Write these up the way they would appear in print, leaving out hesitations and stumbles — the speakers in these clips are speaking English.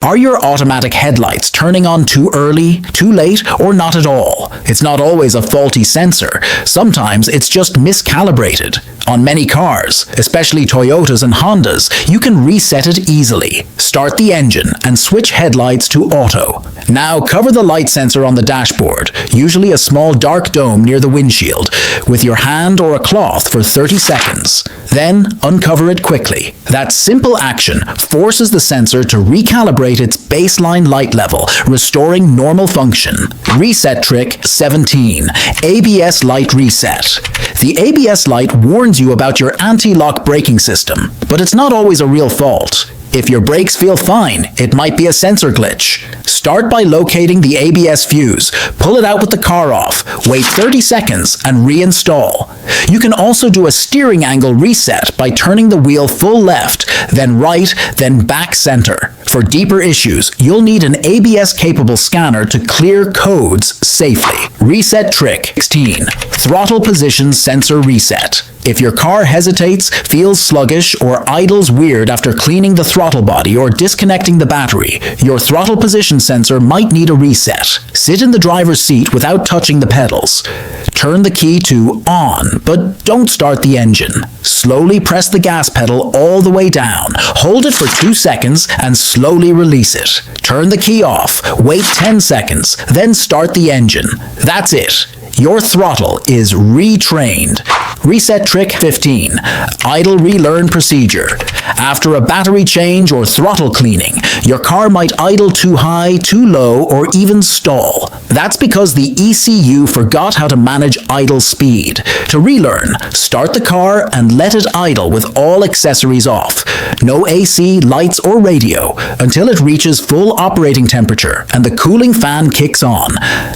Are your automatic headlights turning on too early, too late, or not at all? It's not always a faulty sensor. Sometimes it's just miscalibrated. On many cars, especially Toyotas and Hondas, you can reset it easily. Start the engine and switch headlights to auto. Now cover the light sensor on the dashboard, usually a small dark dome near the windshield, with your hand or a cloth for 30 seconds. Then uncover it quickly. That simple action forces the sensor to recalibrate its baseline light level, restoring normal function. Reset trick 17. ABS light reset. The ABS light warns you about your anti-lock braking system, but it's not always a real fault. If your brakes feel fine, it might be a sensor glitch. Start by locating the ABS fuse, pull it out with the car off, wait 30 seconds, and reinstall. You can also do a steering angle reset by turning the wheel full left, then right, then back center. For deeper issues, you'll need an ABS-capable scanner to clear codes safely. Reset trick 16. Throttle position sensor reset. If your car hesitates, feels sluggish, or idles weird after cleaning the throttle body or disconnecting the battery, your throttle position sensor might need a reset. Sit in the driver's seat without touching the pedals. Turn the key to on, but don't start the engine. Slowly press the gas pedal all the way down. Hold it for 2 seconds and slowly release it. Turn the key off, wait 10 seconds, then start the engine. That's it. Your throttle is retrained. Reset trick 15. Idle relearn procedure. After a battery change or throttle cleaning, your car might idle too high, too low, or even stall. That's because the ECU forgot how to manage idle speed. To relearn, start the car and let it idle with all accessories off. No AC, lights, or radio until it reaches full operating temperature and the cooling fan kicks on.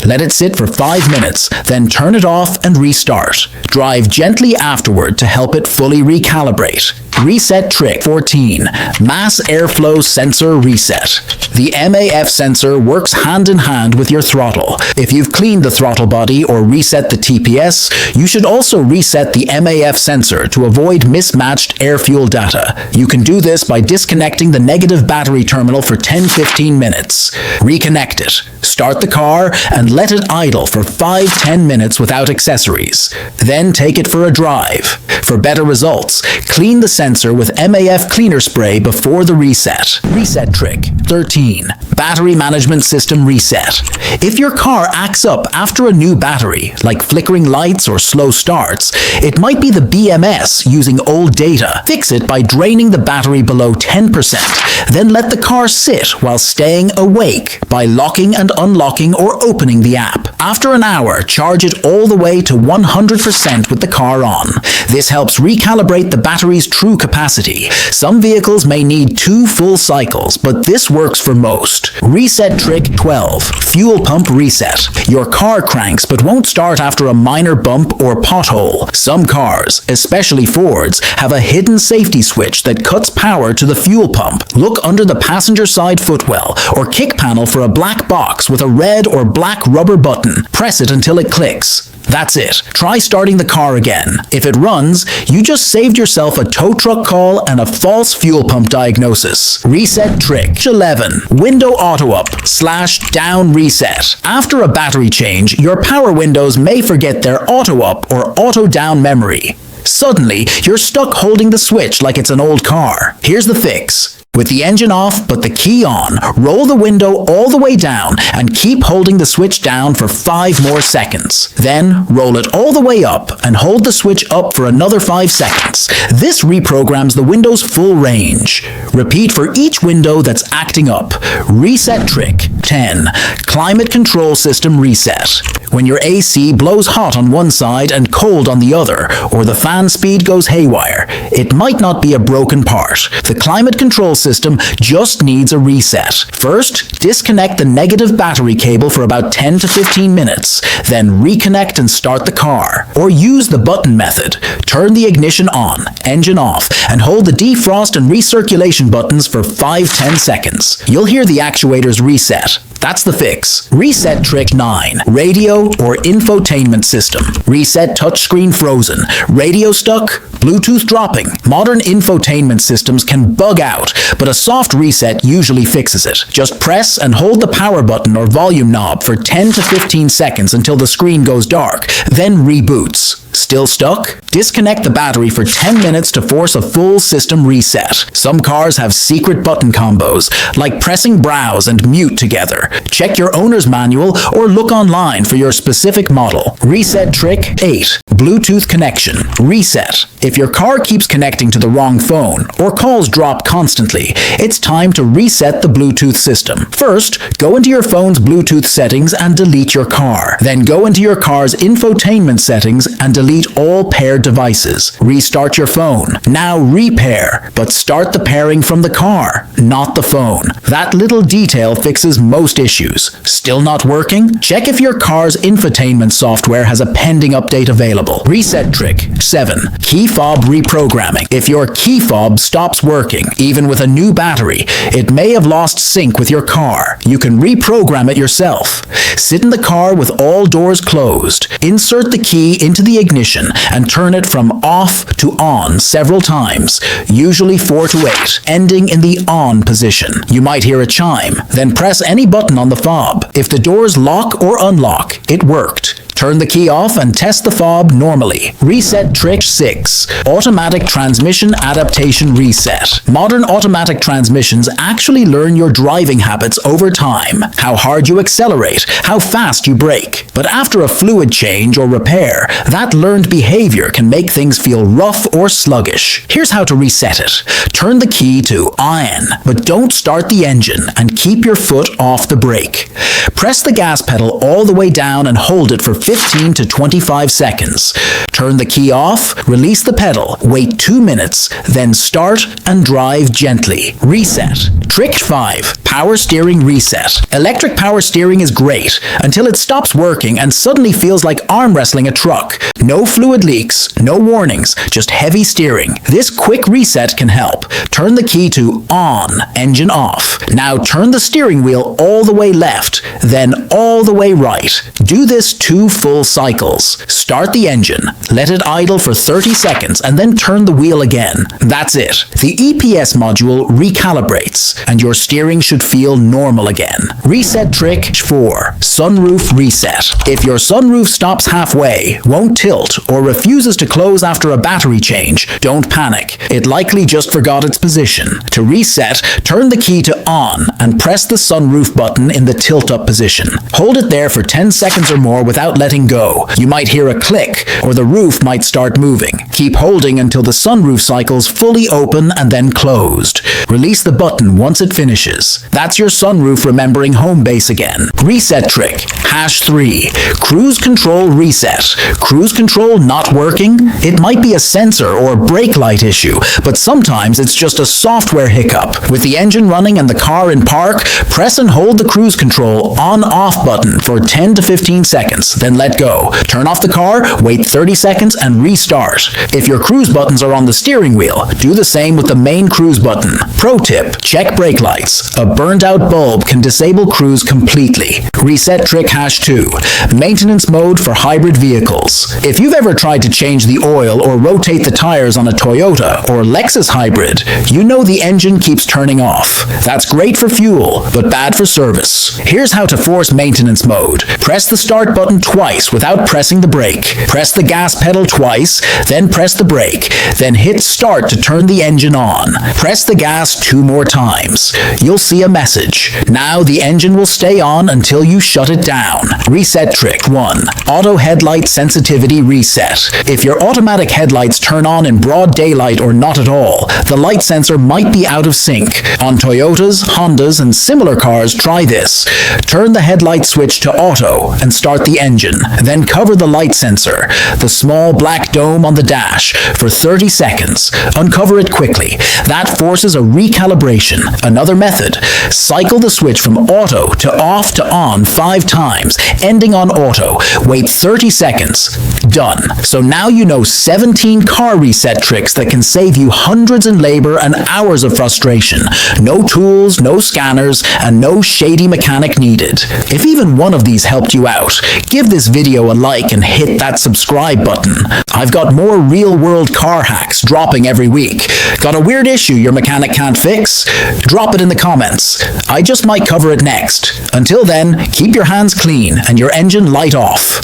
Let it sit for 5 minutes, then turn it off and restart. Drive gently afterward to help it fully recalibrate. Reset trick 14. Mass airflow sensor reset. The MAF sensor works hand in hand with your throttle. If you've cleaned the throttle body or reset the TPS, you should also reset the MAF sensor to avoid mismatched air-fuel data. You can do this by disconnecting the negative battery terminal for 10-15 minutes. Reconnect it. Start the car and let it idle for 5-10 minutes without accessories. Then take it for a drive. For better results, clean the sensor with MAF cleaner spray before the reset. Reset trick 13. Battery management system reset. If your car acts up after a new battery, like flickering lights or slow starts, it might be the BMS using old data. Fix it by draining the battery below 10%. Then let the car sit while staying awake by locking and unlocking or opening the app. After an hour, charge it all the way to 100% with the car on. This helps recalibrate the battery's true capacity. Some vehicles may need 2 full cycles, but this works for most. Reset trick 12. Fuel pump reset. Your car cranks but won't start after a minor bump or pothole. Some cars, especially Fords, have a hidden safety switch that cuts power to the fuel pump. Look under the passenger side footwell or kick panel for a black box with a red or black rubber button. Press it until it clicks. That's it. Try starting the car again. If it runs, you just saved yourself a tow truck call and a false fuel pump diagnosis. Reset trick 11. Window auto up / down reset. After a battery change, your power windows may forget their auto up or auto down memory. Suddenly, you're stuck holding the switch like it's an old car. Here's the fix. With the engine off but the key on, roll the window all the way down and keep holding the switch down for 5 more seconds. Then roll it all the way up and hold the switch up for another 5 seconds. This reprograms the window's full range. Repeat for each window that's acting up. Reset trick 10. Climate control system reset. When your AC blows hot on one side and cold on the other, or the fan speed goes haywire, it might not be a broken part. The climate control system just needs a reset. First, disconnect the negative battery cable for about 10 to 15 minutes, then reconnect and start the car. Or use the button method. Turn the ignition on, engine off, and hold the defrost and recirculation buttons for 5-10 seconds. You'll hear the actuators reset. That's the fix. Reset trick 9. Radio or infotainment system. Reset touchscreen frozen. Radio stuck. Bluetooth dropping. Modern infotainment systems can bug out, but a soft reset usually fixes it. Just press and hold the power button or volume knob for 10 to 15 seconds until the screen goes dark, then reboots. Still stuck? Disconnect the battery for 10 minutes to force a full system reset. Some cars have secret button combos, like pressing browse and mute together. Check your owner's manual or look online for your specific model. Reset trick 8. Bluetooth connection. Reset. If your car keeps connecting to the wrong phone or calls drop constantly, it's time to reset the Bluetooth system. First, go into your phone's Bluetooth settings and delete your car. Then go into your car's infotainment settings and delete all paired devices. Restart your phone. Now repair, but start the pairing from the car, not the phone. That little detail fixes most issues. Still not working? Check if your car's infotainment software has a pending update available. Reset trick 7. Key fob reprogramming. If your key fob stops working, even with a new battery, it may have lost sync with your car. You can reprogram it yourself. Sit in the car with all doors closed. Insert the key into the ignition and turn it from off to on several times, usually 4 to 8, ending in the on position. You might hear a chime, then press any button on the fob. If the doors lock or unlock, it worked. Turn the key off and test the fob normally. Reset trick 6. Automatic transmission adaptation reset. Modern automatic transmissions actually learn your driving habits over time. How hard you accelerate, how fast you brake. But after a fluid change or repair, that learned behavior can make things feel rough or sluggish. Here's how to reset it. Turn the key to on, but don't start the engine and keep your foot off the brake. Press the gas pedal all the way down and hold it for 15 to 25 seconds. Turn the key off, release the pedal, wait 2 minutes, then start and drive gently. Reset. Trick 5. Power steering reset. Electric power steering is great until it stops working and suddenly feels like arm wrestling a truck. No fluid leaks, no warnings, just heavy steering. This quick reset can help. Turn the key to on, engine off. Now turn the steering wheel all the way left, then all the way right. Do this 2 full cycles. Start the engine, let it idle for 30 seconds, and then turn the wheel again. That's it. The EPS module recalibrates, and your steering should feel normal again. Reset trick 4. Sunroof reset. If your sunroof stops halfway, won't tilt, or refuses to close after a battery change, don't panic. It likely just forgot its position. To reset, turn the key to on and press the sunroof button in the tilt-up position. Hold it there for 10 seconds or more without letting go. You might hear a click, or the roof might start moving. Keep holding until the sunroof cycles fully open and then closed. Release the button once it finishes. That's your sunroof remembering home base again. Reset trick #3. Cruise control reset. Cruise control not working? It might be a sensor or brake light issue, but sometimes it's just a software hiccup. With the engine running and the car in park, press and hold the cruise control on-off button for 10 to 15 seconds, then let go. Turn off the car, wait 30 seconds, and restart. If your cruise buttons are on the steering wheel, do the same with the main cruise button. Pro tip, check brake lights. A burned-out bulb can disable cruise completely. Reset trick #2. Maintenance mode for hybrid vehicles. If you've ever tried to change the oil or rotate the tires on a Toyota or Lexus hybrid, you know the engine keeps turning off. That's great for fuel, but bad for service. Here's how to force maintenance mode. Press the start button twice without pressing the brake. Press the gas pedal twice, then press the brake. Then hit start to turn the engine on. Press the gas 2 more times. You'll see a message. Now the engine will stay on until you shut it down. Reset trick 1. Auto headlight sensitivity reset. If your automatic headlights turn on in broad daylight or not at all, the light sensor might be out of sync. On Toyotas, Hondas, and similar cars, try this. Turn the headlight switch to auto and start the engine. Then cover the light sensor, the small black dome on the dash, for 30 seconds. Uncover it quickly. That forces a recalibration. Another method. Cycle the switch from auto to off to on 5 times. times, ending on auto. Wait 30 seconds. Done. So now you know 17 car reset tricks that can save you hundreds in labor and hours of frustration. No tools, no scanners, and no shady mechanic needed. If even one of these helped you out, give this video a like and hit that subscribe button. I've got more real-world car hacks dropping every week. Got a weird issue your mechanic can't fix? Drop it in the comments. I just might cover it next. Until then, keep your hands clean and your engine light off.